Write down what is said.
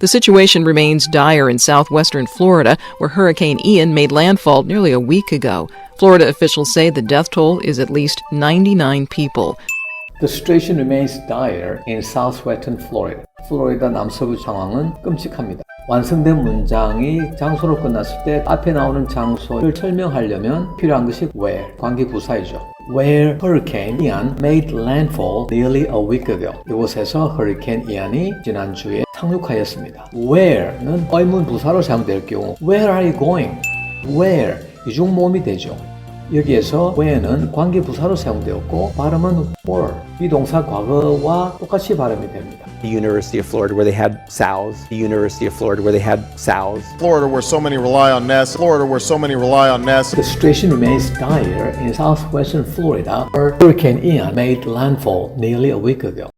The situation remains dire in southwestern Florida, where Hurricane Ian made landfall nearly a week ago. Florida officials say the death toll is at least 99 people. The situation remains dire in southwestern Florida. 플로리다 남서부 상황은 끔찍합니다. 완성된 문장이 장소로 끝났을 때 앞에 나오는 장소를 설명하려면 필요한 것이 where, 관계 부사이죠. Where Hurricane Ian made landfall nearly a week ago. 이곳에서 Hurricane Ian이 지난주에 상륙하였습니다. Where는 의문 부사로 사용될 경우 Where are you going? Where 이중 모음이 되죠. 여기에서 where는 관계 부사로 사용되었고 발음은 were, 비동사 과거와 똑같이 발음이 됩니다. The University of Florida where they had sows. The University of Florida where they had sows. Florida where so many rely on nests. Florida where so many rely on nests. The situation remains dire in southwestern Florida where Hurricane Ian made landfall nearly a week ago.